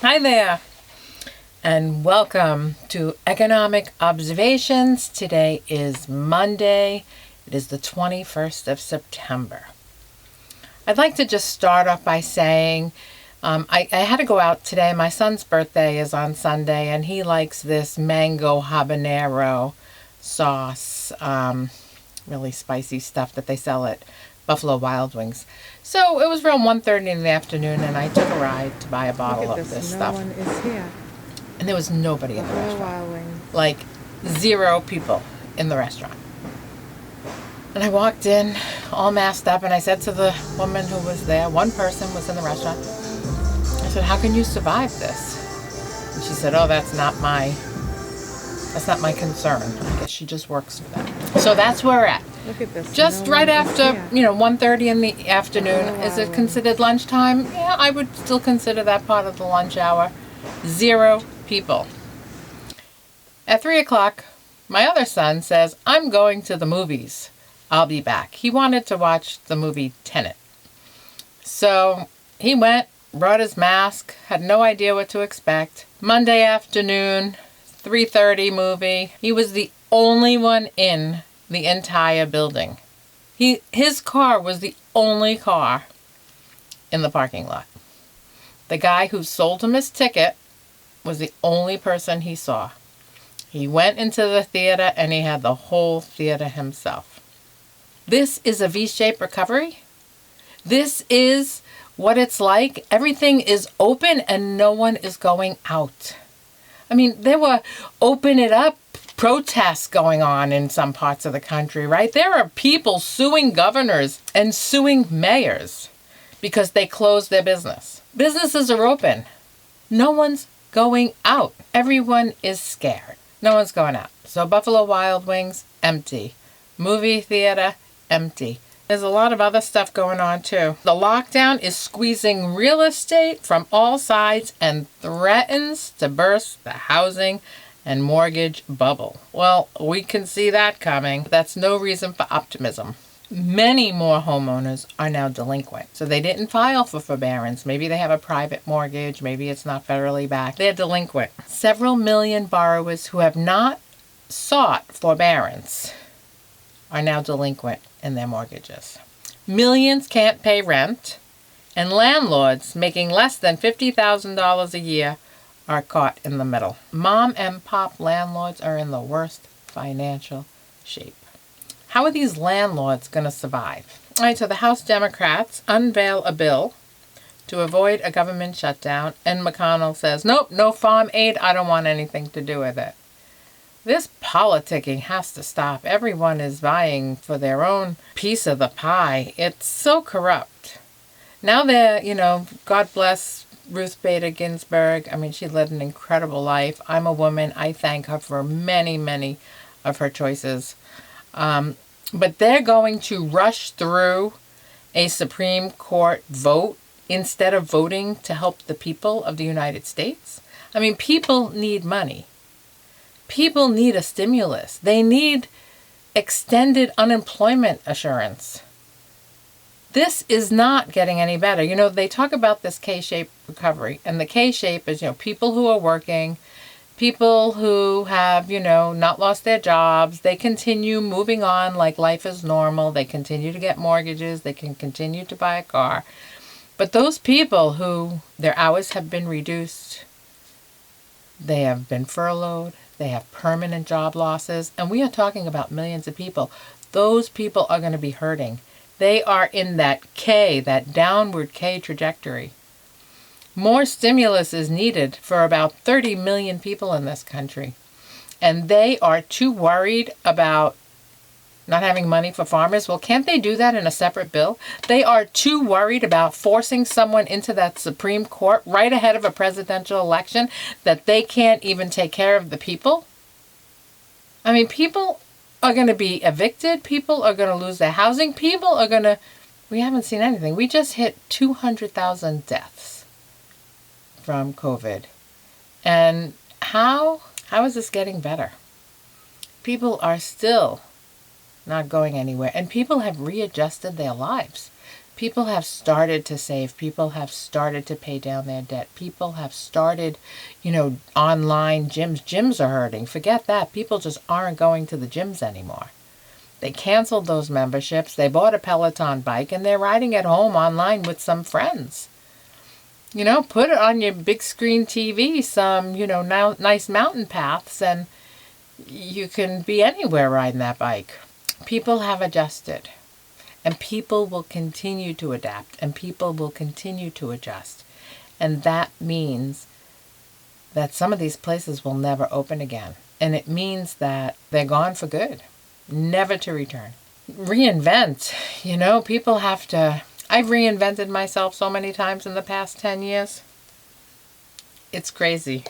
Hi there, and welcome to Economic Observations. Today is Monday. It is the 21st of September. I'd like to just start off by saying I had to go out today. My son's birthday is on Sunday, and he likes this mango habanero sauce, really spicy stuff that they sell at Buffalo Wild Wings. So it was around 1:30 in the afternoon, and I took a ride to buy a bottle of this No stuff. one is here. And there was nobody in the Buffalo restaurant. Wild Wings. Like 0 people in the restaurant. And I walked in all masked up, and I said to the woman who was there, one person was in the restaurant, I said, "How can you survive this?" And she said, "Oh, that's not my concern. I guess she just works for them." So that's where we're at. Look at this. Just No right one is after, here. 1:30 in the afternoon. Buffalo Is it Wild considered lunchtime? Yeah, I would still consider that part of the lunch hour. 0 people. At 3 o'clock, my other son says, "I'm going to the movies. I'll be back." He wanted to watch the movie Tenet. So he went, brought his mask, had no idea what to expect. Monday afternoon, 3:30 movie. He was the only one in the entire building. His car was the only car in the parking lot. The guy who sold him his ticket was the only person he saw. He went into the theater and he had the whole theater himself. This is a V-shaped recovery. This is what it's like. Everything is open and no one is going out. I mean, there were open it up protests going on in some parts of the country, right? There are people suing governors and suing mayors because they closed their business. Businesses are open. No one's going out. Everyone is scared. No one's going out. So Buffalo Wild Wings, empty. Movie theater, empty. There's a lot of other stuff going on too. The lockdown is squeezing real estate from all sides and threatens to burst the housing and mortgage bubble. Well, we can see that coming. That's no reason for optimism. Many more homeowners are now delinquent. So they didn't file for forbearance. Maybe they have a private mortgage. Maybe it's not federally backed. They're delinquent. Several million borrowers who have not sought forbearance are now delinquent in their mortgages. Millions can't pay rent, and landlords making less than $50,000 a year are caught in the middle. Mom and pop landlords are in the worst financial shape. How are these landlords going to survive? All right, so the House Democrats unveil a bill to avoid a government shutdown, and McConnell says, "Nope, no farm aid. I don't want anything to do with it." This politicking has to stop. Everyone is vying for their own piece of the pie. It's so corrupt. Now God bless Ruth Bader Ginsburg. I mean, she led an incredible life. I'm a woman. I thank her for many, many of her choices. But they're going to rush through a Supreme Court vote instead of voting to help the people of the United States. I mean, people need money. People need a stimulus. They need extended unemployment assurance. This is not getting any better. They talk about this K-shaped recovery, and the K-shape is, people who are working, people who have, not lost their jobs. They continue moving on like life is normal. They continue to get mortgages. They can continue to buy a car. But those people who their hours have been reduced, they have been furloughed, they have permanent job losses, and we are talking about millions of people. Those people are going to be hurting. They are in that downward K trajectory. More stimulus is needed for about 30 million people in this country. And they are too worried about not having money for farmers. Well, can't they do that in a separate bill? They are too worried about forcing someone into that Supreme Court right ahead of a presidential election that they can't even take care of the people. I mean, people are going to be evicted. People are going to lose their housing. We haven't seen anything. We just hit 200,000 deaths from COVID. And how is this getting better? People are still not going anywhere. And people have readjusted their lives. People have started to save. People have started to pay down their debt. People have started, online gyms. Gyms are hurting. Forget that. People just aren't going to the gyms anymore. They canceled those memberships. They bought a Peloton bike and they're riding at home online with some friends. Put it on your big screen TV, some, nice mountain paths, and you can be anywhere riding that bike. People have adjusted. And people will continue to adapt, and people will continue to adjust. And that means that some of these places will never open again. And it means that they're gone for good, never to return. Reinvent. People have to... I've reinvented myself so many times in the past 10 years. It's crazy.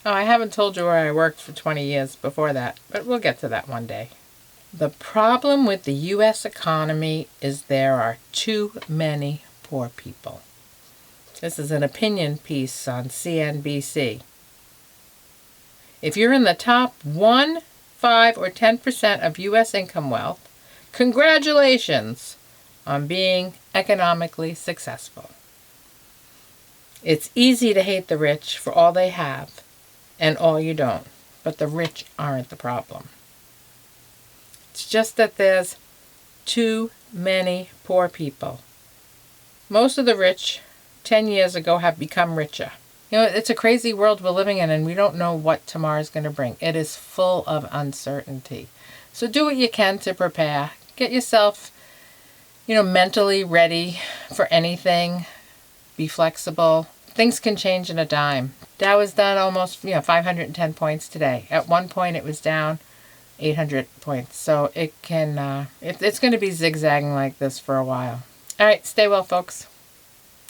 Oh, I haven't told you where I worked for 20 years before that, but we'll get to that one day. The problem with the U.S. economy is there are too many poor people. This is an opinion piece on CNBC. If you're in the top 1, 5, or 10% of U.S. income wealth, congratulations on being economically successful. It's easy to hate the rich for all they have and all you don't, but the rich aren't the problem. It's just that there's too many poor people. Most of the rich 10 years ago have become richer. It's a crazy world we're living in, and we don't know what tomorrow's going to bring. It is full of uncertainty. So do what you can to prepare. Get yourself, mentally ready for anything. Be flexible. Things can change in a dime. Dow is down almost, 510 points today. At one point it was down 800 points. So it can, it's going to be zigzagging like this for a while. All right, stay well, folks.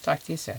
Talk to you soon.